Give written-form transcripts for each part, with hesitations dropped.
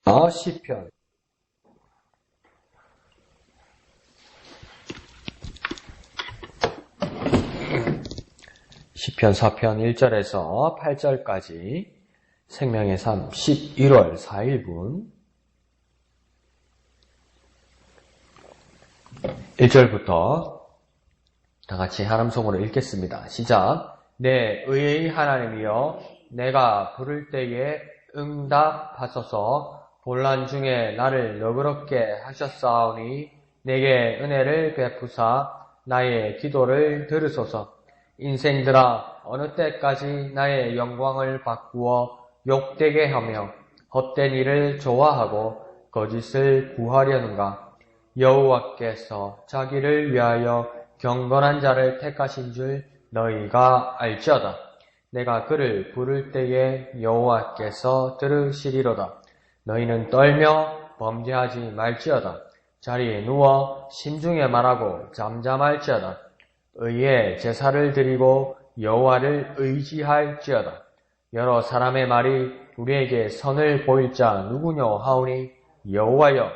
시편. 시편 4편 1절에서 8절까지 생명의 삶 11월 4일분 1절부터 다 같이 하람송으로 읽겠습니다. 시작. 내 의의 하나님이여 내가 부를 때에 응답하소서. 곤란 중에 나를 너그럽게 하셨사오니 내게 은혜를 베푸사 나의 기도를 들으소서. 인생들아 어느 때까지 나의 영광을 바꾸어 욕되게 하며 헛된 일을 좋아하고 거짓을 구하려는가. 여호와께서 자기를 위하여 경건한 자를 택하신 줄 너희가 알지어다. 내가 그를 부를 때에 여호와께서 들으시리로다. 너희는 떨며 범죄하지 말지어다. 자리에 누워 심중에 말하고 잠잠할지어다. 의의 제사를 드리고 여호와를 의지할지어다. 여러 사람의 말이 우리에게 선을 보일 자 누구뇨 하오니 여호와여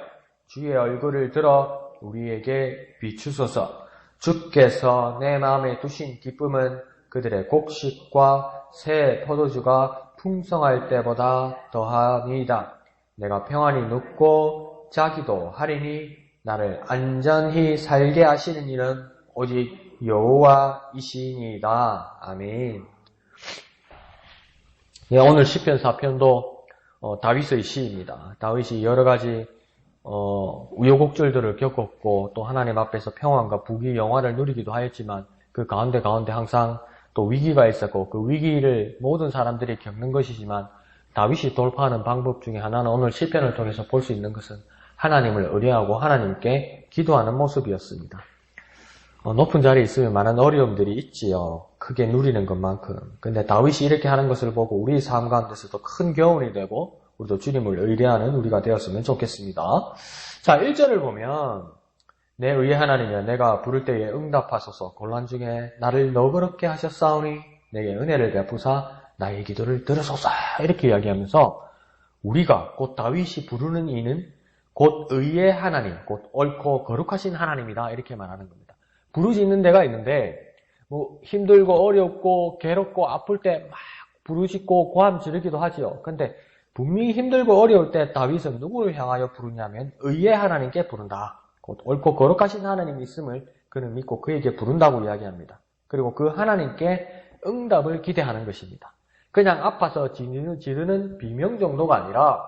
주의 얼굴을 들어 우리에게 비추소서. 주께서 내 마음에 두신 기쁨은 그들의 곡식과 새 포도주가 풍성할 때보다 더하니이다. 내가 평안히 눕고 자기도 하리니 나를 안전히 살게 하시는 이는 오직 여호와이시니이다. 아멘. 오늘 시편 4편도 다윗의 시입니다. 다윗이 여러 가지 우여곡절들을 겪었고 또 하나님 앞에서 평안과 부귀 영화를 누리기도 하였지만 그 가운데 항상 또 위기가 있었고 그 위기를 모든 사람들이 겪는 것이지만 다윗이 돌파하는 방법 중에 하나는 오늘 시편을 통해서 볼 수 있는 것은 하나님을 의뢰하고 하나님께 기도하는 모습이었습니다. 높은 자리에 있으면 많은 어려움들이 있지요. 크게 누리는 것만큼. 근데 다윗이 이렇게 하는 것을 보고 우리 삶 가운데서도 큰 교훈이 되고 우리도 주님을 의뢰하는 우리가 되었으면 좋겠습니다. 자, 1절을 보면 내 의의 하나님이여 내가 부를 때에 응답하소서. 곤란 중에 나를 너그럽게 하셨사오니 내게 은혜를 베푸사 나의 기도를 들으소서. 이렇게 이야기하면서 우리가 곧 다윗이 부르는 이는 곧 의의 하나님, 곧 옳고 거룩하신 하나님이다. 이렇게 말하는 겁니다. 부르짖는 데가 있는데 힘들고 어렵고 괴롭고 아플 때 막 부르짖고 고함 지르기도 하지요. 근데 분명히 힘들고 어려울 때 다윗은 누구를 향하여 부르냐면 의의 하나님께 부른다. 곧 옳고 거룩하신 하나님이 있음을 그는 믿고 그에게 부른다고 이야기합니다. 그리고 그 하나님께 응답을 기대하는 것입니다. 그냥 아파서 지르는 비명 정도가 아니라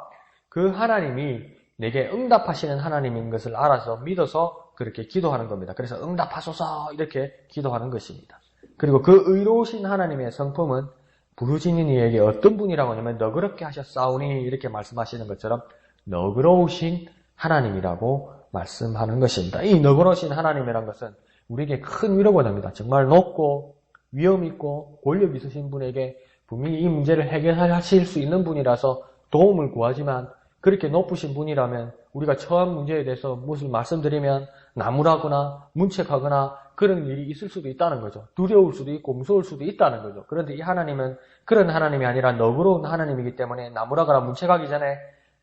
그 하나님이 내게 응답하시는 하나님인 것을 알아서 믿어서 그렇게 기도하는 겁니다. 그래서 응답하소서 이렇게 기도하는 것입니다. 그리고 그 의로우신 하나님의 성품은 부르짖는 이에게 어떤 분이라고 하냐면 너그럽게 하셨사오니 이렇게 말씀하시는 것처럼 너그러우신 하나님이라고 말씀하는 것입니다. 이 너그러우신 하나님이란 것은 우리에게 큰 위로가 됩니다. 정말 높고 위엄 있고 권력 있으신 분에게 분명히 이 문제를 해결하실 수 있는 분이라서 도움을 구하지만 그렇게 높으신 분이라면 우리가 처한 문제에 대해서 무엇을 말씀드리면 나무라거나 문책하거나 그런 일이 있을 수도 있다는 거죠. 두려울 수도 있고 무서울 수도 있다는 거죠. 그런데 이 하나님은 그런 하나님이 아니라 너그러운 하나님이기 때문에 나무라거나 문책하기 전에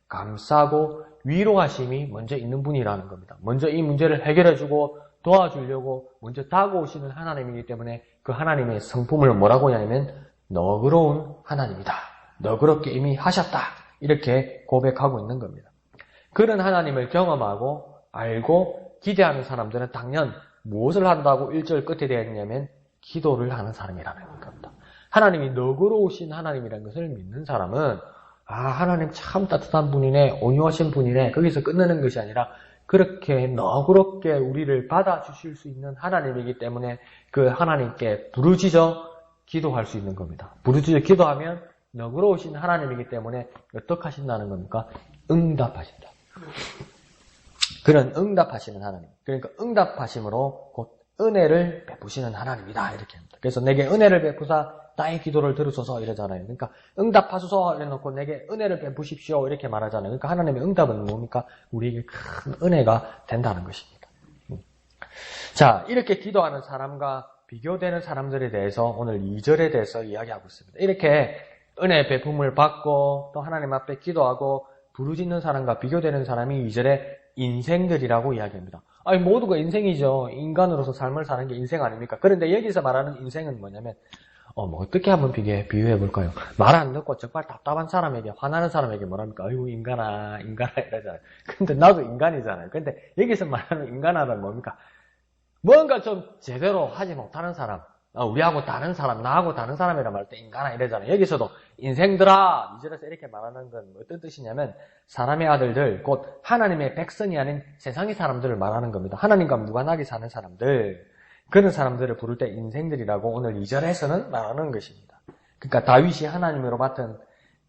감싸고 위로하심이 먼저 있는 분이라는 겁니다. 먼저 이 문제를 해결해주고 도와주려고 먼저 다가오시는 하나님이기 때문에 그 하나님의 성품을 뭐라고 하냐면 너그러운 하나님이다. 너그럽게 이미 하셨다. 이렇게 고백하고 있는 겁니다. 그런 하나님을 경험하고 알고 기대하는 사람들은 당연 무엇을 한다고 1절 끝에 되어 있냐면 기도를 하는 사람이라는 겁니다. 하나님이 너그러우신 하나님이라는 것을 믿는 사람은 하나님 참 따뜻한 분이네, 온유하신 분이네, 거기서 끝내는 것이 아니라 그렇게 너그럽게 우리를 받아주실 수 있는 하나님이기 때문에 그 하나님께 부르짖어 기도할 수 있는 겁니다. 부르짖어 기도하면 너그러우신 하나님이기 때문에 어떻게 하신다는 겁니까? 응답하신다. 그런 응답하시는 하나님. 그러니까 응답하심으로 곧 은혜를 베푸시는 하나님이다. 이렇게 합니다. 그래서 내게 은혜를 베푸사 나의 기도를 들으소서 이러잖아요. 그러니까 응답하소서 이래놓고 내게 은혜를 베푸십시오 이렇게 말하잖아요. 그러니까 하나님의 응답은 뭡니까? 우리에게 큰 은혜가 된다는 것입니다. 자, 이렇게 기도하는 사람과 비교되는 사람들에 대해서 오늘 2절에 대해서 이야기하고 있습니다. 이렇게 은혜 베품을 받고 또 하나님 앞에 기도하고 부르짖는 사람과 비교되는 사람이 2절에 인생들이라고 이야기합니다. 아니, 모두가 인생이죠. 인간으로서 삶을 사는 게 인생 아닙니까? 그런데 여기서 말하는 인생은 뭐냐면, 뭐 어떻게 한번 비교해 볼까요? 말 안 듣고 정말 답답한 사람에게, 화나는 사람에게 뭐랍니까? 아이고, 인간아, 이러잖아요. 근데 나도 인간이잖아요. 근데 여기서 말하는 인간아는 뭡니까? 뭔가 좀 제대로 하지 못하는 사람, 우리하고 다른 사람, 나하고 다른 사람이라 말할 때 인간아 이러잖아요. 여기서도 인생들아, 2절에서 이렇게 말하는 건 어떤 뜻이냐면 사람의 아들들, 곧 하나님의 백성이 아닌 세상의 사람들을 말하는 겁니다. 하나님과 무관하게 사는 사람들, 그런 사람들을 부를 때 인생들이라고 오늘 2절에서는 말하는 것입니다. 그러니까 다윗이 하나님으로 맡은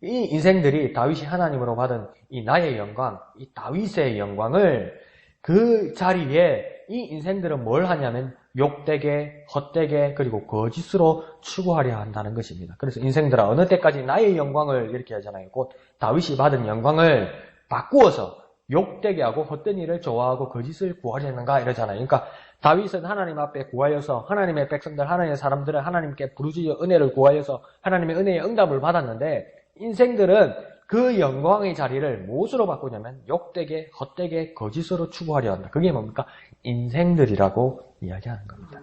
이 인생들이 다윗이 하나님으로 받은 이 나의 영광, 이 다윗의 영광을 그 자리에 이 인생들은 뭘 하냐면 욕되게, 헛되게, 그리고 거짓으로 추구하려 한다는 것입니다. 그래서 인생들아, 어느 때까지 나의 영광을 이렇게 하잖아요. 곧 다윗이 받은 영광을 바꾸어서 욕되게 하고 헛된 일을 좋아하고 거짓을 구하려는가 이러잖아요. 그러니까 다윗은 하나님 앞에 구하여서 하나님의 백성들, 하나님의 사람들을 하나님께 부르짖어 은혜를 구하여서 하나님의 은혜의 응답을 받았는데 인생들은 그 영광의 자리를 무엇으로 바꾸냐면 욕되게, 헛되게, 거짓으로 추구하려 한다. 그게 뭡니까? 인생들이라고 이야기하는 겁니다.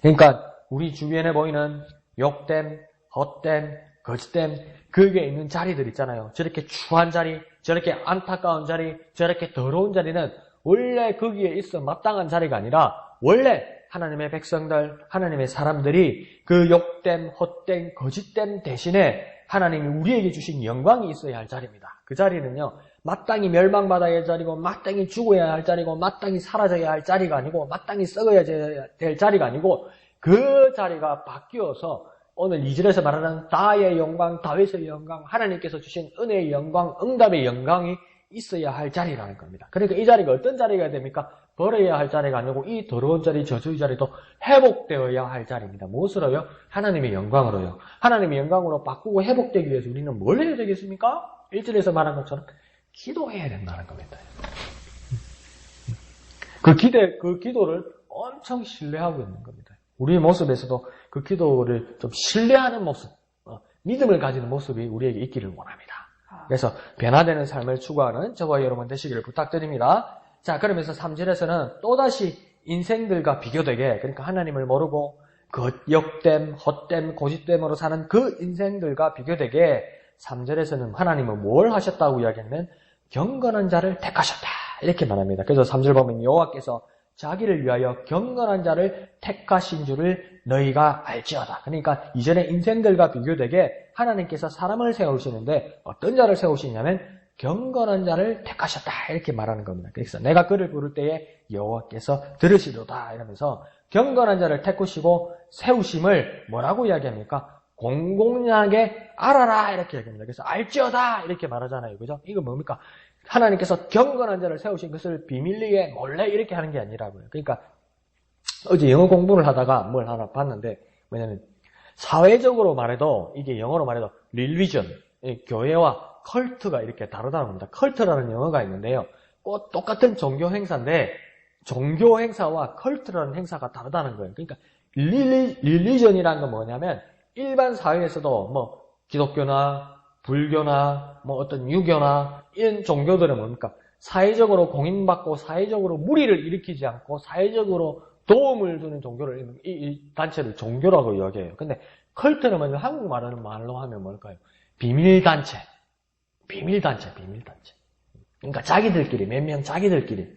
그러니까 우리 주변에 보이는 욕됨, 헛됨, 거짓됨, 그게 있는 자리들 있잖아요. 저렇게 추한 자리, 저렇게 안타까운 자리, 저렇게 더러운 자리는 원래 거기에 있어 마땅한 자리가 아니라 원래 하나님의 백성들, 하나님의 사람들이 그 욕됨, 헛됨, 거짓됨 대신에 하나님이 우리에게 주신 영광이 있어야 할 자리입니다. 그 자리는요, 마땅히 멸망받아야 할 자리고, 마땅히 죽어야 할 자리고, 마땅히 사라져야 할 자리가 아니고, 마땅히 썩어야 될 자리가 아니고, 그 자리가 바뀌어서 오늘 2절에서 말하는 나의 영광, 다윗의 영광, 하나님께서 주신 은혜의 영광, 응답의 영광이 있어야 할 자리라는 겁니다. 그러니까 이 자리가 어떤 자리가 됩니까? 버려야 할 자리가 아니고 이 더러운 자리, 저주의 자리도 회복되어야 할 자리입니다. 무엇으로요? 하나님의 영광으로요. 하나님의 영광으로 바꾸고 회복되기 위해서 우리는 뭘 해야 되겠습니까? 1절에서 말한 것처럼 기도해야 된다는 겁니다. 그 기도를 엄청 신뢰하고 있는 겁니다. 우리의 모습에서도 그 기도를 좀 신뢰하는 모습, 믿음을 가지는 모습이 우리에게 있기를 원합니다. 그래서 변화되는 삶을 추구하는 저와 여러분 되시기를 부탁드립니다. 자, 그러면서 3절에서는 또다시 인생들과 비교되게, 그러니까 하나님을 모르고 역됨, 헛됨, 고집됨으로 사는 그 인생들과 비교되게 3절에서는 하나님은 뭘 하셨다고 이야기하면 경건한 자를 택하셨다 이렇게 말합니다. 그래서 3절 보면 여호와께서 자기를 위하여 경건한 자를 택하신 줄을 너희가 알지어다. 그러니까 이전에 인생들과 비교되게 하나님께서 사람을 세우시는데 어떤 자를 세우시냐면 경건한 자를 택하셨다 이렇게 말하는 겁니다. 그래서 내가 그를 부를 때에 여호와께서 들으시도다 이러면서 경건한 자를 택하시고 세우심을 뭐라고 이야기합니까? 공공연하게 알아라 이렇게 얘기합니다. 그래서 알지어다 이렇게 말하잖아요. 그죠? 이거 뭡니까? 하나님께서 경건한 자를 세우신 것을 비밀리에 몰래 이렇게 하는 게 아니라고요. 그러니까 어제 영어 공부를 하다가 뭘 하나 봤는데 뭐냐면 사회적으로 말해도 이게 영어로 말해도 릴리전, 교회와 컬트가 이렇게 다르다는 겁니다. 컬트라는 영어가 있는데요. 꼭 똑같은 종교 행사인데 종교 행사와 컬트라는 행사가 다르다는 거예요. 그러니까 릴리전이라는 건 뭐냐면 일반 사회에서도 뭐 기독교나 불교나 뭐 어떤 유교나 이런 종교들은 뭡니까? 사회적으로 공인받고 사회적으로 무리를 일으키지 않고 사회적으로 도움을 주는 종교를 이 단체를 종교라고 이야기해요. 근데 컬트는 먼저 한국말로 하면 뭘까요? 비밀단체. 그러니까 자기들끼리 몇 명 자기들끼리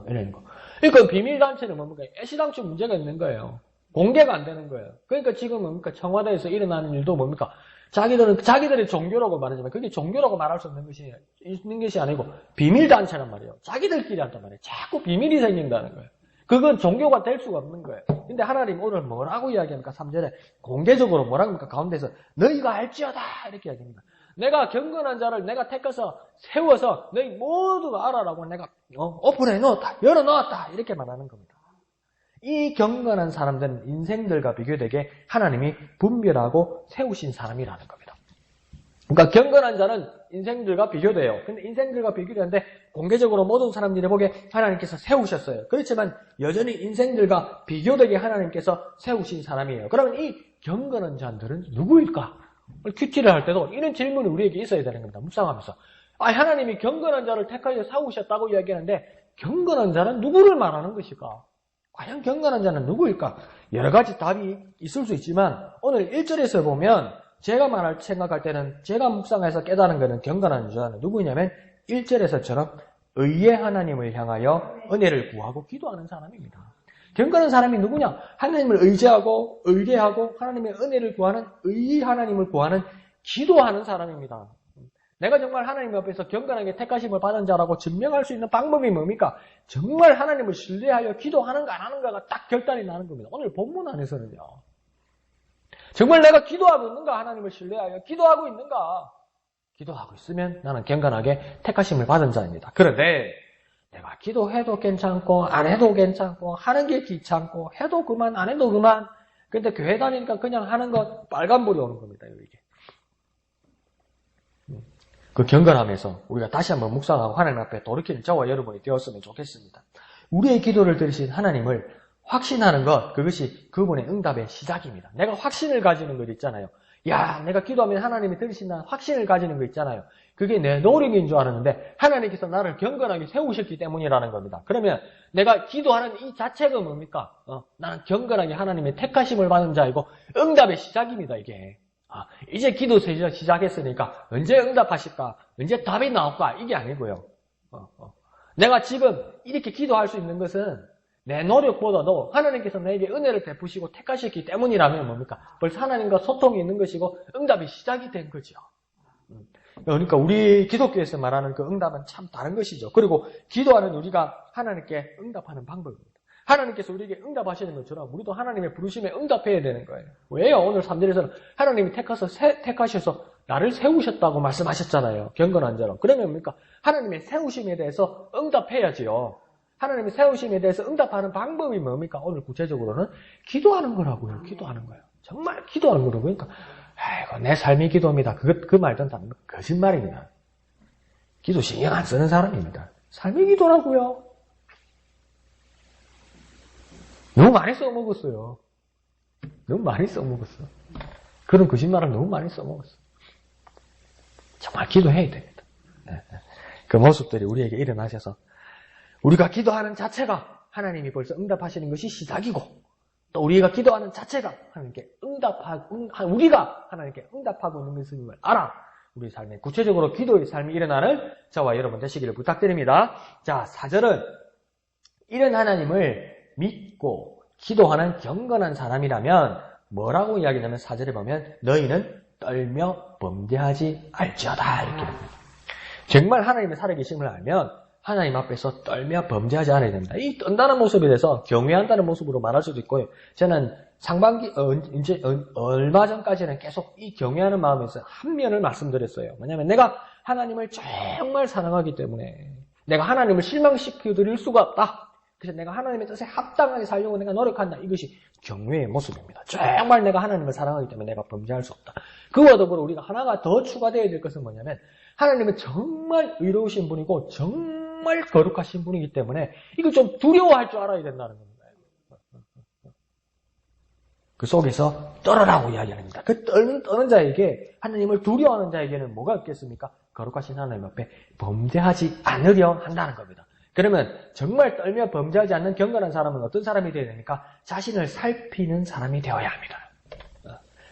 이런 거. 그러니까 비밀단체는 뭡니까? 애시당초 문제가 있는 거예요. 공개가 안 되는 거예요. 그러니까 지금 뭡니까? 청와대에서 일어나는 일도 뭡니까? 자기들의 종교라고 말하지만 그게 종교라고 말할 수 없는 것이 아니고 비밀단체란 말이에요. 자기들끼리 한단 말이에요. 자꾸 비밀이 생긴다는 거예요. 그건 종교가 될 수가 없는 거예요. 근데 하나님 오늘 뭐라고 이야기합니까? 3절에 공개적으로 뭐라고 합니까? 가운데서 너희가 알지어다 이렇게 이야기합니다. 내가 경건한 자를 내가 택해서 세워서 너희 모두가 알아라고 내가 오픈해 놓았다, 열어 놓았다 이렇게 말하는 겁니다. 이 경건한 사람들은 인생들과 비교되게 하나님이 분별하고 세우신 사람이라는 겁니다. 그러니까 경건한 자는 인생들과 비교돼요. 근데 인생들과 비교되는데 공개적으로 모든 사람들이 보게 하나님께서 세우셨어요. 그렇지만 여전히 인생들과 비교되게 하나님께서 세우신 사람이에요. 그러면 이 경건한 자들은 누구일까? 큐티를 할 때도 이런 질문이 우리에게 있어야 되는 겁니다. 묵상하면서 하나님이 경건한 자를 택하여 세우셨다고 이야기하는데 경건한 자는 누구를 말하는 것일까? 과연 경건한 자는 누구일까? 여러 가지 답이 있을 수 있지만 오늘 1절에서 보면 제가 생각할 때는 제가 묵상해서 깨달은 것은 경건한 자는 누구냐면 1절에서처럼 의의 하나님을 향하여 은혜를 구하고 기도하는 사람입니다. 경건한 사람이 누구냐? 하나님을 의지하고 의뢰하고 하나님의 은혜를 구하는 의의 하나님을 구하는 기도하는 사람입니다. 내가 정말 하나님 앞에서 경건하게 택하심을 받은 자라고 증명할 수 있는 방법이 뭡니까? 정말 하나님을 신뢰하여 기도하는가 안 하는가가 딱 결단이 나는 겁니다. 오늘 본문 안에서는요. 정말 내가 기도하고 있는가? 하나님을 신뢰하여 기도하고 있는가? 기도하고 있으면 나는 경건하게 택하심을 받은 자입니다. 그런데 내가 기도해도 괜찮고 안 해도 괜찮고 하는 게 귀찮고 해도 그만 안 해도 그만. 근데 교회 다니니까 그냥 하는 것 빨간불이 오는 겁니다. 이게. 그 경건함에서 우리가 다시 한번 묵상하고 하나님 앞에 돌이키는 저와 여러분이 되었으면 좋겠습니다. 우리의 기도를 들으신 하나님을 확신하는 것, 그것이 그분의 응답의 시작입니다. 내가 확신을 가지는 것 있잖아요. 야, 내가 기도하면 하나님이 들으신다는 확신을 가지는 거 있잖아요. 그게 내 노력인 줄 알았는데 하나님께서 나를 경건하게 세우셨기 때문이라는 겁니다. 그러면 내가 기도하는 이 자체가 뭡니까? 나는 경건하게 하나님의 택하심을 받은 자이고 응답의 시작입니다, 이게. 이제 기도 시작했으니까 언제 응답하실까? 언제 답이 나올까? 이게 아니고요. 내가 지금 이렇게 기도할 수 있는 것은 내 노력보다도 하나님께서 나에게 은혜를 베푸시고 택하셨기 때문이라면 뭡니까? 벌써 하나님과 소통이 있는 것이고 응답이 시작이 된 거죠. 그러니까 우리 기독교에서 말하는 그 응답은 참 다른 것이죠. 그리고 기도하는 우리가 하나님께 응답하는 방법입니다. 하나님께서 우리에게 응답하시는 것처럼 우리도 하나님의 부르심에 응답해야 되는 거예요. 왜요? 오늘 3절에서는 하나님이 택하셔서 나를 세우셨다고 말씀하셨잖아요. 경건한 자로. 그러면 뭡니까? 하나님의 세우심에 대해서 응답해야지요. 하나님의 세우심에 대해서 응답하는 방법이 뭡니까? 오늘 구체적으로는 기도하는 거라고요. 기도하는 거예요. 정말 기도하는 거라고요. 그러니까 아이고 내 삶이 기도입니다. 그 말도 다 거짓말입니다. 기도 신경 안 쓰는 사람입니다. 삶이 기도라고요. 너무 많이 써먹었어요. 너무 많이 써먹었어. 그런 거짓말을 너무 많이 써먹었어. 정말 기도해야 됩니다. 그 모습들이 우리에게 일어나셔서 우리가 기도하는 자체가 하나님이 벌써 응답하시는 것이 시작이고 또 우리가 기도하는 자체가 하나님께 우리가 하나님께 응답하고 있는 것임을 알아 우리 삶에 구체적으로 기도의 삶이 일어나는 저와 여러분 되시기를 부탁드립니다. 자, 4절은 이런 하나님을 믿고 기도하는 경건한 사람이라면 뭐라고 이야기하냐면 4절에 보면 너희는 떨며 범죄하지 알지어다 이렇게 됩니다. 정말 하나님의 살아계심을 알면 하나님 앞에서 떨며 범죄하지 않아야 됩니다. 이 떤다는 모습에 대해서 경외한다는 모습으로 말할 수도 있고요. 저는 상반기 얼마 전까지는 계속 이 경외하는 마음에서 한 면을 말씀드렸어요. 뭐냐면 내가 하나님을 정말 사랑하기 때문에 내가 하나님을 실망시켜 드릴 수가 없다. 그래서 내가 하나님의 뜻에 합당하게 살려고 내가 노력한다. 이것이 경외의 모습입니다. 정말 내가 하나님을 사랑하기 때문에 내가 범죄할 수 없다. 그와 더불어 우리가 하나가 더 추가되어야 될 것은 뭐냐면 하나님은 정말 의로우신 분이고 정말 거룩하신 분이기 때문에 이거 좀 두려워할 줄 알아야 된다는 겁니다. 그 속에서 떨어라고 이야기합니다. 그 떠는 자에게 하나님을 두려워하는 자에게는 뭐가 있겠습니까? 거룩하신 하나님 앞에 범죄하지 않으려 한다는 겁니다. 그러면 정말 떨며 범죄하지 않는 경건한 사람은 어떤 사람이 되어야 되니까 자신을 살피는 사람이 되어야 합니다.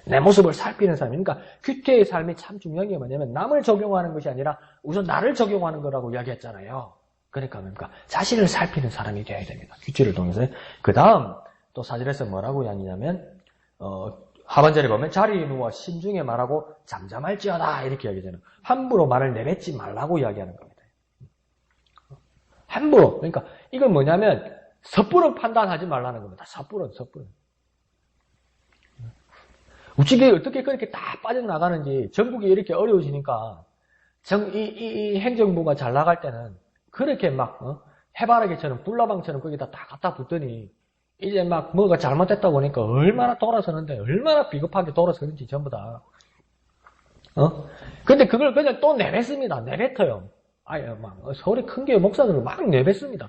내 모습을 살피는 사람이니까 큐티의 삶이 참 중요한 게 뭐냐면 남을 적용하는 것이 아니라 우선 나를 적용하는 거라고 이야기했잖아요. 그러니까 뭡니까? 자신을 살피는 사람이 되어야 됩니다. 큐티를 통해서. 그 다음 또 4절에서 뭐라고 이야기하냐면 하반절에 보면 자리에 누워 심중에 말하고 잠잠할지어다 이렇게 이야기하잖아요. 함부로 말을 내뱉지 말라고 이야기하는 겁니다. 함부로. 그러니까 이건 뭐냐면 섣부른 판단하지 말라는 겁니다. 섣부른. 우측에 어떻게 그렇게 다 빠져나가는지 전국이 이렇게 어려워지니까 이 행정부가 잘 나갈 때는 그렇게 막 해바라기처럼 불나방처럼 거기다 다 갖다 붙더니 이제 막 뭐가 잘못됐다고 보니까 얼마나 돌아서는데 얼마나 비겁하게 돌아서는지 전부 다. 근데 그걸 그냥 또 내뱉습니다. 내뱉어요. 아예 막 서울의 큰 교회 목사들을 막 내뱉습니다.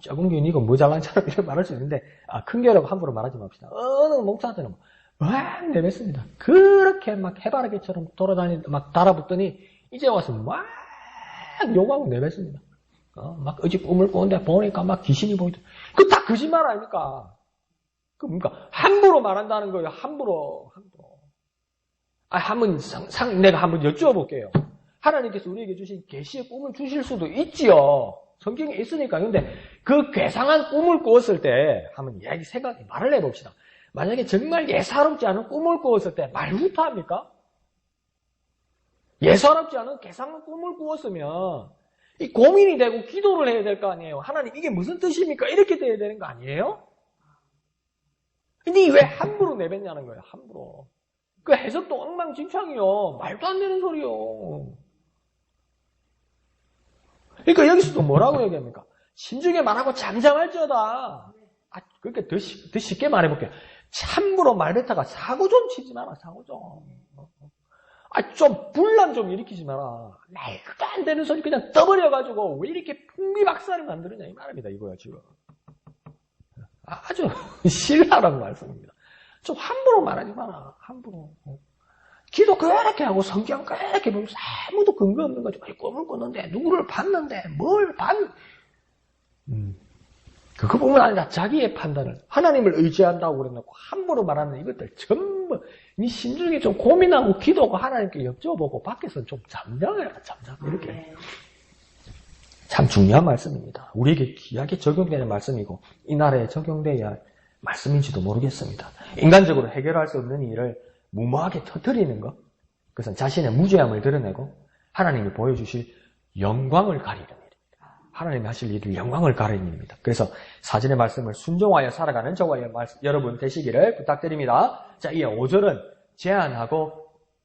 작은 교회는 이거 뭐 잘난처럼 이렇게 말할 수 있는데 큰 교회라고 함부로 말하지 맙시다. 어느 목사들은 막 내뱉습니다. 그렇게 막 해바라기처럼 돌아다니 막 달아붙더니 이제 와서 막 욕하고 내뱉습니다. 막 어제 꿈을 꿨는데 보니까 막 귀신이 보이더라. 그거 다 거짓말 아닙니까? 그러니까 함부로 말한다는 거예요. 함부로. 내가 한번 여쭈어볼게요. 하나님께서 우리에게 주신 계시의 꿈을 주실 수도 있지요. 성경에 있으니까. 근데 그 괴상한 꿈을 꾸었을 때 한번 말을 해봅시다. 만약에 정말 예사롭지 않은 꿈을 꾸었을 때 말부터 합니까? 예사롭지 않은 괴상한 꿈을 꾸었으면 이 고민이 되고 기도를 해야 될 거 아니에요. 하나님 이게 무슨 뜻입니까? 이렇게 돼야 되는 거 아니에요? 근데 왜 함부로 내뱉냐는 거예요. 함부로. 그 해석도 엉망진창이요. 말도 안 되는 소리요. 그러니까 여기서도 뭐라고 얘기합니까? 신중에 말하고 잠잠할지어다. 그러니까 더 쉽게 말해볼게요. 함부로 말뱉다가 사고 좀 치지 마라. 사고 좀. 좀 분란 좀 일으키지 마라. 말도 안 되는 소리 그냥 떠버려가지고 왜 이렇게 풍비박산을 만드느냐 이 말입니다. 이거야 지금. 아주 신랄한 말씀입니다. 좀 함부로 말하지 마라. 함부로. 기도 그렇게 하고 성경 그렇게 보면서 아무도 근거 없는 거죠. 꿈을 꿨는데 누구를 봤는데 뭘 그거뿐만 아니라 자기의 판단을 하나님을 의지한다고 그래놓고 함부로 말하는 이것들 전부 네 심중에 좀 고민하고 기도하고 하나님께 여쭤보고 밖에서는 좀 잠잠해라. 잠잠 이렇게. 참 중요한 말씀입니다. 우리에게 귀하게 적용되는 말씀이고 이 나라에 적용돼야 할 말씀인지도 모르겠습니다. 인간적으로 해결할 수 없는 일을 무모하게 터뜨리는 것, 그것은 자신의 무죄함을 드러내고 하나님이 보여주실 영광을 가리는 일입니다. 하나님이 하실 일을 영광을 가리는 일입니다. 그래서 사전의 말씀을 순종하여 살아가는 저와 여러분 되시기를 부탁드립니다. 자, 이 5절은 제안하고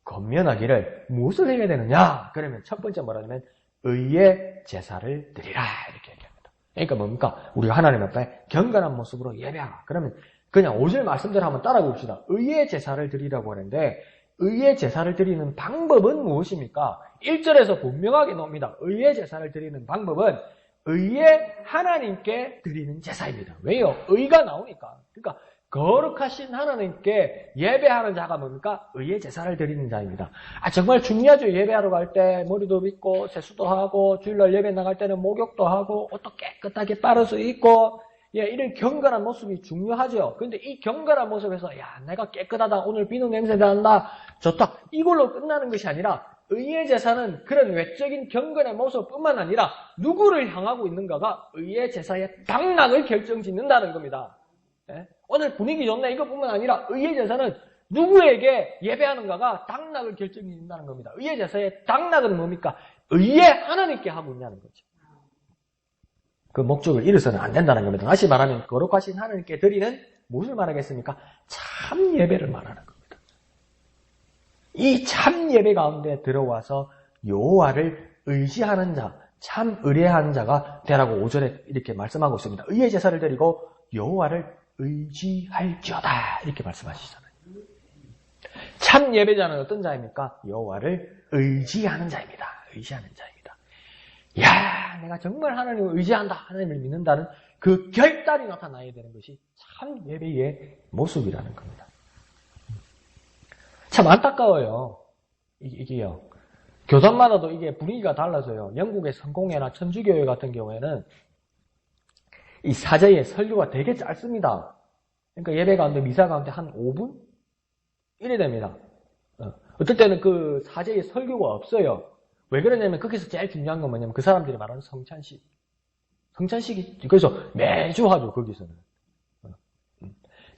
건면하기를 무엇을 해야 되느냐? 그러면 첫 번째 뭐라냐면 의의 제사를 드리라 이렇게 얘기합니다. 그러니까 뭡니까? 우리가 하나님 앞에 경건한 모습으로 예배하라. 그러면 그냥 5절 말씀대로 한번 따라 봅시다. 의의 제사를 드리라고 하는데 의의 제사를 드리는 방법은 무엇입니까? 1절에서 분명하게 나옵니다. 의의 제사를 드리는 방법은 의의 하나님께 드리는 제사입니다. 왜요? 의가 나오니까. 그러니까 거룩하신 하나님께 예배하는 자가 뭡니까? 의의 제사를 드리는 자입니다. 정말 중요하죠. 예배하러 갈 때 머리도 빗고 세수도 하고 주일날 예배 나갈 때는 목욕도 하고 옷도 깨끗하게 빨아서 입고 이런 경건한 모습이 중요하죠. 그런데 이 경건한 모습에서 내가 깨끗하다. 오늘 비누 냄새 난다. 좋다. 이걸로 끝나는 것이 아니라 의의 제사는 그런 외적인 경건의 모습뿐만 아니라 누구를 향하고 있는가가 의의 제사의 당락을 결정짓는다는 겁니다. 오늘 분위기 좋네 이것뿐만 아니라 의의 제사는 누구에게 예배하는가가 당락을 결정짓는다는 겁니다. 의의 제사의 당락은 뭡니까? 의의 하나님께 하고 있냐는 거죠. 그 목적을 잃어서는 안 된다는 겁니다. 다시 말하면 거룩하신 하나님께 드리는 무엇을 말하겠습니까? 참 예배를 말하는 겁니다. 이 참 예배 가운데 들어와서 여호와를 의지하는 자, 참 의뢰하는 자가 되라고 5절에 이렇게 말씀하고 있습니다. 의의 제사를 드리고 여호와를 의지할지어다 이렇게 말씀하시잖아요. 참 예배자는 어떤 자입니까? 여호와를 의지하는 자입니다. 의지하는 자입니다. 내가 정말 하나님을 의지한다. 하나님을 믿는다는 그 결단이 나타나야 되는 것이 참 예배의 모습이라는 겁니다. 참 안타까워요. 이게요. 교단마다도 이게 분위기가 달라서요. 영국의 성공회나 천주교회 같은 경우에는 이 사제의 설교가 되게 짧습니다. 그러니까 예배 가운데 미사 가운데 한 5분? 이래 됩니다. 어떨 때는 그 사제의 설교가 없어요. 왜 그러냐면 거기서 제일 중요한 건 뭐냐면 그 사람들이 말하는 성찬식. 성찬식이 그래서 매주 하죠. 거기서는.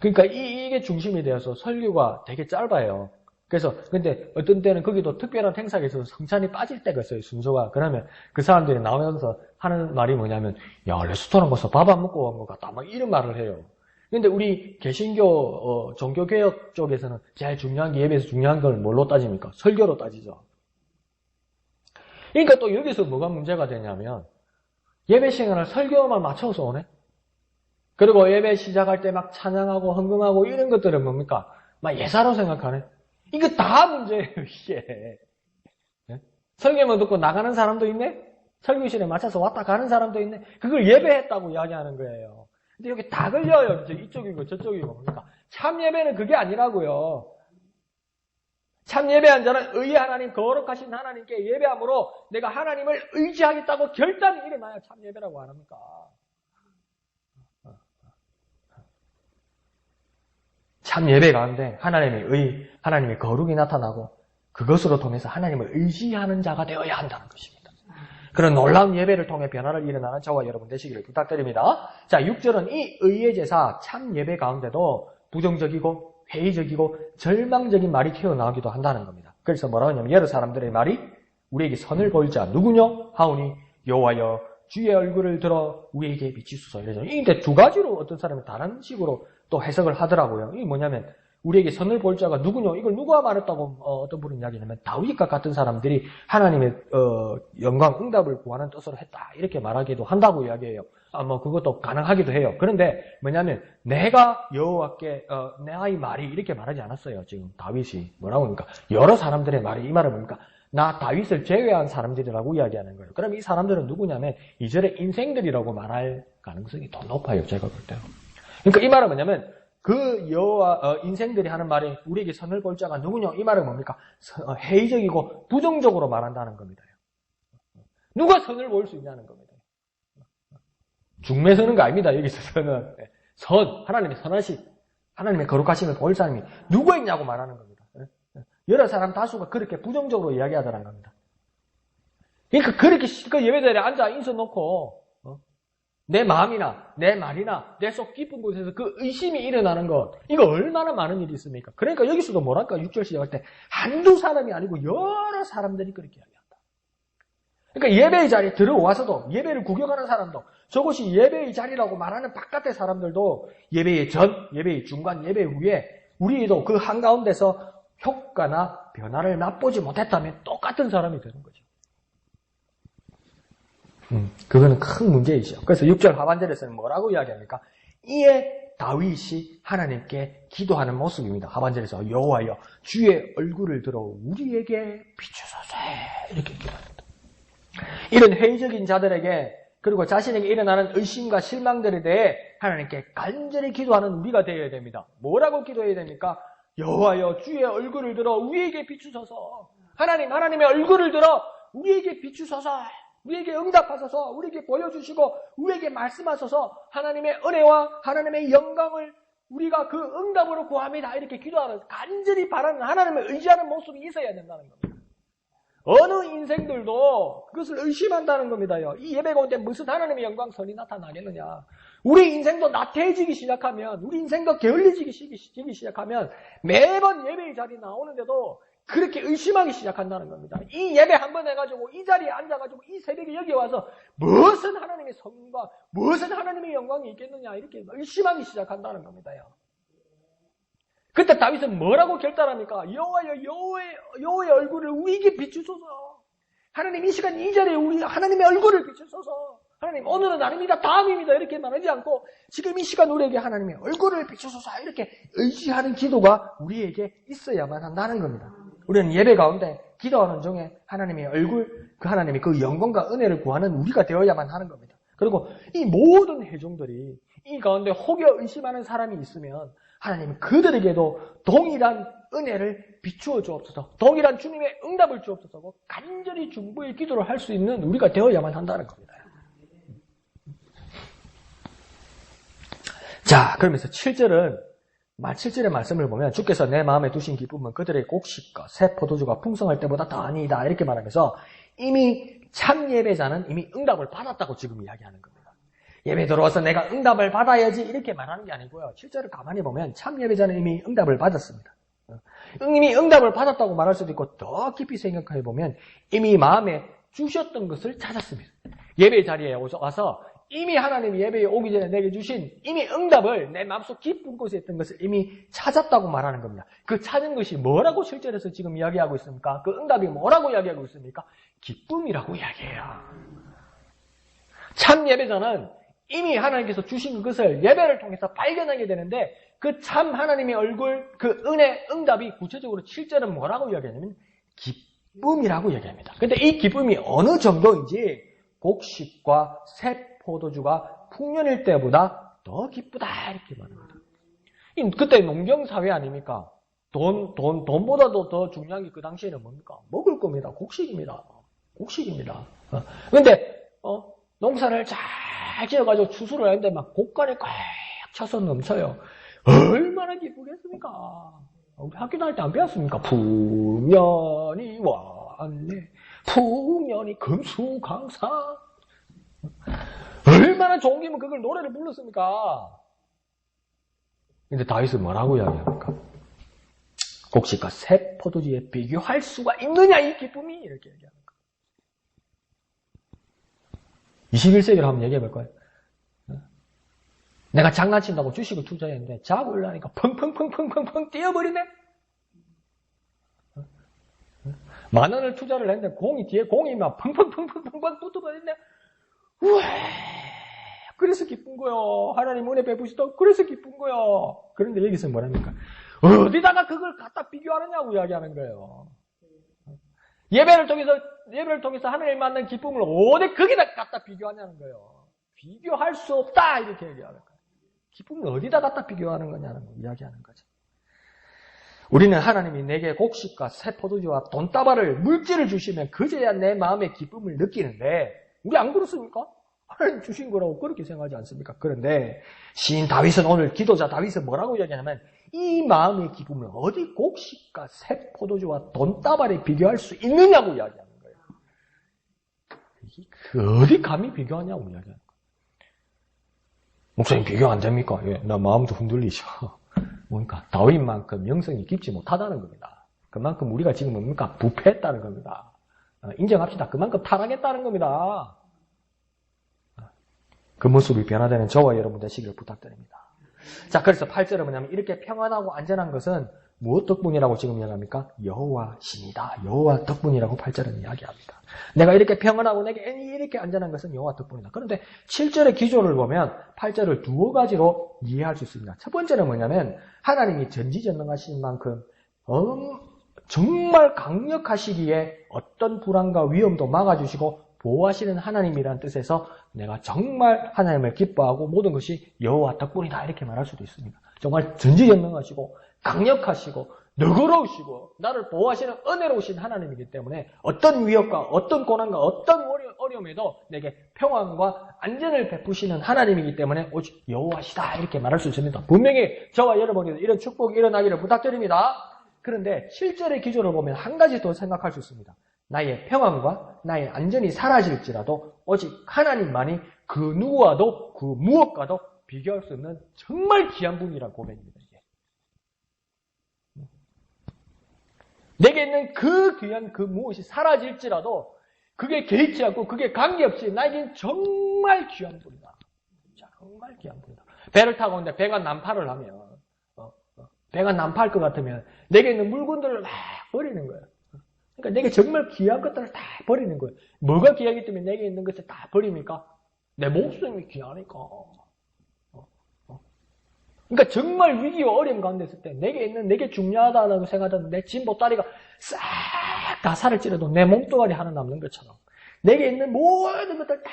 그러니까 이게 중심이 되어서 설교가 되게 짧아요. 그래서 근데 어떤 때는 거기도 특별한 행사가 있어서 성찬이 빠질 때가 있어요. 순서가. 그러면 그 사람들이 나오면서 하는 말이 뭐냐면 레스토랑 가서 밥 안 먹고 간 것 같다. 막 이런 말을 해요. 근데 우리 개신교 종교개혁 쪽에서는 제일 중요한 게 예배에서 중요한 걸 뭘로 따집니까? 설교로 따지죠. 그러니까 또 여기서 뭐가 문제가 되냐면 예배 시간을 설교만 맞춰서 오네. 그리고 예배 시작할 때 막 찬양하고 헌금하고 이런 것들은 뭡니까? 막 예사로 생각하네. 이거 다 문제예요, 이게. 설교만 듣고 나가는 사람도 있네? 설교실에 맞춰서 왔다 가는 사람도 있네? 그걸 예배했다고 이야기하는 거예요. 근데 여기 다 걸려요. 이제 이쪽이고 저쪽이고. 그러니까 참 예배는 그게 아니라고요. 참 예배한 자는 의의 하나님, 거룩하신 하나님께 예배함으로 내가 하나님을 의지하겠다고 결단이 일어나야 참 예배라고 안 합니까? 참 예배 가운데 하나님의 거룩이 나타나고 그것으로 통해서 하나님을 의지하는 자가 되어야 한다는 것입니다. 그런 놀라운 예배를 통해 변화를 일어나는 저와 여러분 되시기를 부탁드립니다. 자, 6절은 이 의의 제사 참 예배 가운데도 부정적이고 회의적이고 절망적인 말이 튀어나오기도 한다는 겁니다. 그래서 뭐라고 하냐면 여러 사람들의 말이 우리에게 선을 보일 자 누구뇨? 하오니 여호와여 주의 얼굴을 들어 우리에게 비치소서. 이러죠. 이게 두 가지로 어떤 사람은 다른 식으로 또 해석을 하더라고요. 이게 뭐냐면 우리에게 선을 볼 자가 누구뇨? 이걸 누가 말했다고 어떤 분은 이야기하냐면 다윗과 같은 사람들이 하나님의 영광 응답을 구하는 뜻으로 했다. 이렇게 말하기도 한다고 이야기해요. 뭐 그것도 가능하기도 해요. 그런데 뭐냐면 내가 여호와께 나의 말이 이렇게 말하지 않았어요. 지금 다윗이 뭐라고 합니까? 여러 사람들의 말이 이 말은 뭡니까? 나 다윗을 제외한 사람들이라고 이야기하는 거예요. 그럼 이 사람들은 누구냐면 이절의 인생들이라고 말할 가능성이 더 높아요. 제가 볼 때는. 그러니까 이 말은 뭐냐면 그 여호와 인생들이 하는 말이 우리에게 선을 볼 자가 누구냐? 이 말은 뭡니까? 회의적이고 부정적으로 말한다는 겁니다. 누가 선을 볼 수 있냐는 겁니다. 중매 서는 거 아닙니다. 여기서 선은 하나님의 선하심, 하나님의 거룩하심을 볼 사람이 누가 있냐고 말하는 겁니다. 여러 사람 다수가 그렇게 부정적으로 이야기하더라는 겁니다. 그러니까 그렇게 실컷 예배자리에 앉아 인서 놓고 내 마음이나 내 말이나 내 속 깊은 곳에서 그 의심이 일어나는 것, 이거 얼마나 많은 일이 있습니까? 그러니까 여기서도 뭐랄까 6절 시작할 때 한두 사람이 아니고 여러 사람들이 그렇게 이야기한다. 그러니까 예배의 자리에 들어와서도 예배를 구경하는 사람도 저것이 예배의 자리라고 말하는 바깥의 사람들도 예배의 전, 예배의 중간, 예배 후에 우리도 그 한가운데서 효과나 변화를 맛보지 못했다면 똑같은 사람이 되는 거죠. 그거는 큰 문제이죠. 그래서 6절 하반절에서는 뭐라고 이야기합니까? 이에 다윗이 하나님께 기도하는 모습입니다. 하반절에서 여호와여 주의 얼굴을 들어 우리에게 비추소서 이렇게 기도합니다. 이런 회의적인 자들에게 그리고 자신에게 일어나는 의심과 실망들에 대해 하나님께 간절히 기도하는 우리가 되어야 됩니다. 뭐라고 기도해야 됩니까? 여호와여 주의 얼굴을 들어 우리에게 비추소서. 하나님의 얼굴을 들어 우리에게 비추소서. 우리에게 응답하소서. 우리에게 보여주시고 우리에게 말씀하소서. 하나님의 은혜와 하나님의 영광을 우리가 그 응답으로 구합니다. 이렇게 기도하는 간절히 바라는 하나님을 의지하는 모습이 있어야 된다는 겁니다. 어느 인생들도 그것을 의심한다는 겁니다요. 이 예배 가운데 무슨 하나님의 영광 선이 나타나겠느냐. 우리 인생도 나태해지기 시작하면, 우리 인생도 게을리지기 시작하면 매번 예배의 자리에 나오는데도 그렇게 의심하기 시작한다는 겁니다. 이 예배 한번 해가지고 이 자리에 앉아가지고 이 새벽에 여기 와서 무슨 하나님의 성과, 무슨 하나님의 영광이 있겠느냐 이렇게 의심하기 시작한다는 겁니다요. 그때 다윗은 뭐라고 결단합니까? 여호와여 여호와의 얼굴을 우리에게 비추소서. 하나님 이 시간 이 자리에 우리 하나님의 얼굴을 비추소서. 하나님 오늘은 아닙니다. 다음입니다. 이렇게 말하지 않고 지금 이 시간 우리에게 하나님의 얼굴을 비추소서 이렇게 의지하는 기도가 우리에게 있어야만 한다는 겁니다. 우리는 예배 가운데 기도하는 중에 하나님의 얼굴, 그 하나님의 그 영광과 은혜를 구하는 우리가 되어야만 하는 겁니다. 그리고 이 모든 회중들이 이 가운데 혹여 의심하는 사람이 있으면 하나님은 그들에게도 동일한 은혜를 비추어 주옵소서. 동일한 주님의 응답을 주옵소서. 간절히 중보의 기도를 할 수 있는 우리가 되어야만 한다는 겁니다. 자, 그러면서 7절의 말씀을 보면 주께서 내 마음에 두신 기쁨은 그들의 곡식과 새 포도주가 풍성할 때보다 더하니이다. 이렇게 말하면서 이미 참 예배자는 이미 응답을 받았다고 지금 이야기하는 겁니다. 예배 들어와서 내가 응답을 받아야지 이렇게 말하는 게 아니고요. 실제로 가만히 보면 참 예배자는 이미 응답을 받았습니다. 이미 응답을 받았다고 말할 수도 있고 더 깊이 생각해 보면 이미 마음에 주셨던 것을 찾았습니다. 예배 자리에 와서 이미 하나님이 예배에 오기 전에 내게 주신 이미 응답을 내 마음속 깊은 곳에 있던 것을 이미 찾았다고 말하는 겁니다. 그 찾은 것이 뭐라고 실제로서 지금 이야기하고 있습니까? 그 응답이 뭐라고 이야기하고 있습니까? 기쁨이라고 이야기해요. 참 예배자는 이미 하나님께서 주신 것을 예배를 통해서 발견하게 되는데 그 참 하나님의 얼굴, 그 은혜, 응답이 구체적으로 7절은 뭐라고 이야기하냐면 기쁨이라고 이야기합니다. 근데 이 기쁨이 어느 정도인지 곡식과 새 포도주가 풍년일 때보다 더 기쁘다 이렇게 말합니다. 그때 농경사회 아닙니까? 돈보다도 더 중요한 게 그 당시에는 뭡니까? 먹을 겁니다. 곡식입니다. 곡식입니다. 근데, 농사를 잘 지어가지고 추수를 하는데 막 곡간에 꽉 차서 넘쳐요. 얼마나 기쁘겠습니까? 우리 학교 다닐 때 안 배웠습니까? 풍년이 왔네. 풍년이 금수강산. 얼마나 좋은 기면 그걸 노래를 불렀습니까? 근데 다윗은 뭐라고 이야기합니까? 곡식과 새 포도주에 비교할 수가 있느냐 이 기쁨이 이렇게 얘기합니다. 21세기로 한번 얘기해 볼 거예요. 내가 장난친다고 주식을 투자했는데 자고 일어나니까 펑펑펑펑펑펑 뛰어버리네. 10,000원을 투자를 했는데 뒤에 공이 막 펑펑펑펑펑 붙어버리네. 우와, 그래서 기쁜 거요. 하나님 은혜 베푸시다. 그래서 기쁜 거요. 그런데 여기서 뭐랍니까? 어디다가 그걸 갖다 비교하느냐고 이야기하는 거예요. 예배를 통해서 하나님 만난 기쁨을 어디 거기다 갖다 비교하냐는 거예요. 비교할 수 없다 이렇게 얘기하는 거예요. 기쁨을 어디다 갖다 비교하는 거냐는 거 이야기하는 거죠. 우리는 하나님이 내게 곡식과 새 포도주와 돈다발을 물질을 주시면 그제야 내 마음의 기쁨을 느끼는데 우리 안 그렇습니까? 하나님 주신 거라고 그렇게 생각하지 않습니까? 그런데 시인 다윗은 오늘 기도자 다윗은 뭐라고 이야기하냐면 이 마음의 기쁨을 어디 곡식과 새 포도주와 돈다발에 비교할 수 있느냐고 이야기하는 거예요. 어디 감히 비교하냐고 이야기하는 거예요. 목사님 비교 안 됩니까? 예, 나 마음도 흔들리죠. 뭡니까? 다윗만큼 영성이 깊지 못하다는 겁니다. 그만큼 우리가 지금 뭡니까? 부패했다는 겁니다. 인정합시다. 그만큼 타락했다는 겁니다. 그 모습이 변화되는 저와 여러분 되시기를 부탁드립니다. 자, 그래서 8절은 뭐냐면 이렇게 평안하고 안전한 것은 무엇 덕분이라고 지금 이야기합니까? 여호와 신이다. 여호와 덕분이라고 8절은 이야기합니다. 내가 이렇게 평안하고 내게 이렇게 안전한 것은 여호와 덕분이다. 그런데 7절의 기조를 보면 8절을 두어 가지로 이해할 수 있습니다. 첫 번째는 뭐냐면 하나님이 전지전능하신 만큼 정말 강력하시기에 어떤 불안과 위험도 막아주시고 보호하시는 하나님이라는 뜻에서 내가 정말 하나님을 기뻐하고 모든 것이 여호와 덕분이다 이렇게 말할 수도 있습니다. 정말 전지전능하시고 강력하시고 너그러우시고 나를 보호하시는 은혜로우신 하나님이기 때문에 어떤 위협과 어떤 고난과 어떤 어려움에도 내게 평안과 안전을 베푸시는 하나님이기 때문에 오직 여호와시다 이렇게 말할 수 있습니다. 분명히 저와 여러분에게 이런 축복이 일어나기를 부탁드립니다. 그런데 7절의 기조를 보면 한 가지 더 생각할 수 있습니다. 나의 평안과 나의 안전이 사라질지라도 오직 하나님만이 그 누구와도 그 무엇과도 비교할 수 없는 정말 귀한 분이라는 고백입니다. 이게. 내게 있는 그 귀한 그 무엇이 사라질지라도 그게 개의치 않고 그게 관계없이 나에겐 정말 귀한 분이다. 정말 귀한 분이다. 배를 타고 오는데 배가 난파를 하면 배가 난파할 것 같으면 내게 있는 물건들을 막 버리는 거예요. 그러니까 내게 정말 귀한 것들을 다 버리는 거예요. 뭐가 귀하기 때문에 내게 있는 것을 다 버립니까? 내 목숨이 귀하니까. 그러니까 정말 위기와 어려움 가운데 있을 때 내게 중요하다고 생각하던 내 진보다리가 싹 다 살을지라도 내 몸뚱아리 하나 남는 것처럼 내게 있는 모든 것들 다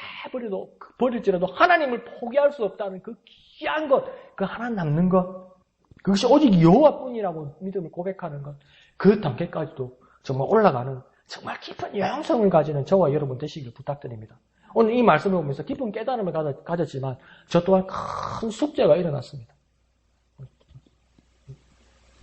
버릴지라도 하나님을 포기할 수 없다는 그 귀한 것, 그 하나 남는 것, 그것이 오직 여호와뿐이라고 믿음을 고백하는 것, 그 단계까지도 정말 올라가는 정말 깊은 영성을 가지는 저와 여러분 되시길 부탁드립니다. 오늘 이 말씀을 보면서 깊은 깨달음을 가졌지만 저 또한 큰 숙제가 일어났습니다.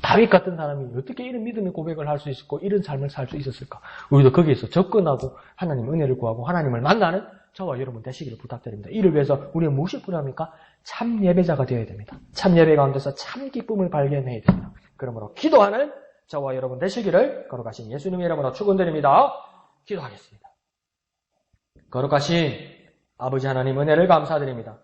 다윗 같은 사람이 어떻게 이런 믿음의 고백을 할 수 있었고 이런 삶을 살 수 있었을까? 우리도 거기에서 접근하고 하나님 은혜를 구하고 하나님을 만나는 저와 여러분 되시기를 부탁드립니다. 이를 위해서 우리는 무엇이 필요합니까? 참 예배자가 되어야 됩니다. 참 예배 가운데서 참 기쁨을 발견해야 됩니다. 그러므로 기도하는 저와 여러분 되시기를 거룩하신 예수님의 이름으로 축원드립니다. 기도하겠습니다. 거룩하신 아버지 하나님 은혜를 감사드립니다.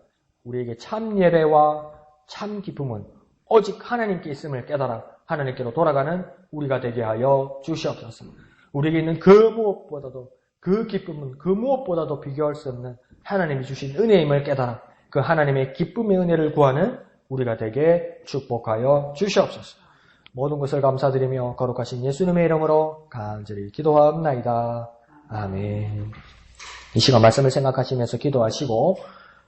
우리에게 참 예배와 참 기쁨은 오직 하나님께 있음을 깨달아 하나님께로 돌아가는 우리가 되게 하여 주시옵소서. 우리에게 있는 그 무엇보다도 그 기쁨은 그 무엇보다도 비교할 수 없는 하나님이 주신 은혜임을 깨달아 그 하나님의 기쁨의 은혜를 구하는 우리가 되게 축복하여 주시옵소서. 모든 것을 감사드리며 거룩하신 예수님의 이름으로 간절히 기도하옵나이다. 아멘. 이 시간 말씀을 생각하시면서 기도하시고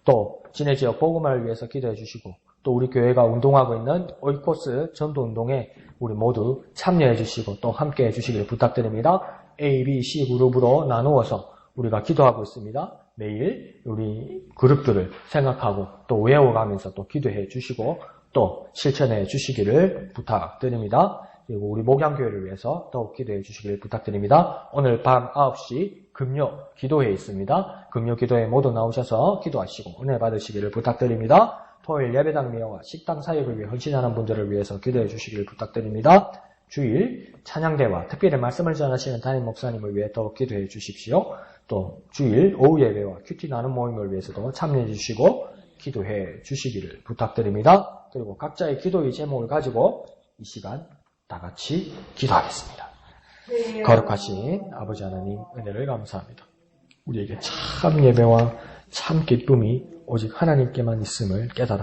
또 진해 지역 복음화를 위해서 기도해 주시고 또 우리 교회가 운동하고 있는 오이코스 전도운동에 우리 모두 참여해 주시고 또 함께 해 주시길 부탁드립니다. A, B, C 그룹으로 나누어서 우리가 기도하고 있습니다. 매일 우리 그룹들을 생각하고 또 외워가면서 또 기도해 주시고 또 실천해 주시기를 부탁드립니다. 그리고 우리 목양교회를 위해서 더욱 기도해 주시기를 부탁드립니다. 오늘 밤 9시 금요 기도회에 있습니다. 금요 기도회에 모두 나오셔서 기도하시고 은혜 받으시기를 부탁드립니다. 토요일 예배당 미화와 식당 사역을 위해 헌신하는 분들을 위해서 기도해 주시기를 부탁드립니다. 주일 찬양대와 특별히 말씀을 전하시는 담임 목사님을 위해 더욱 기도해 주십시오. 또 주일 오후 예배와 큐티 나눔 모임을 위해서도 참여해 주시고 기도해 주시기를 부탁드립니다. 그리고 각자의 기도의 제목을 가지고 이 시간 다 같이 기도하겠습니다. 거룩하신 아버지 하나님 은혜를 감사합니다. 우리에게 참 예배와 참 기쁨이 오직 하나님께만 있음을 깨달아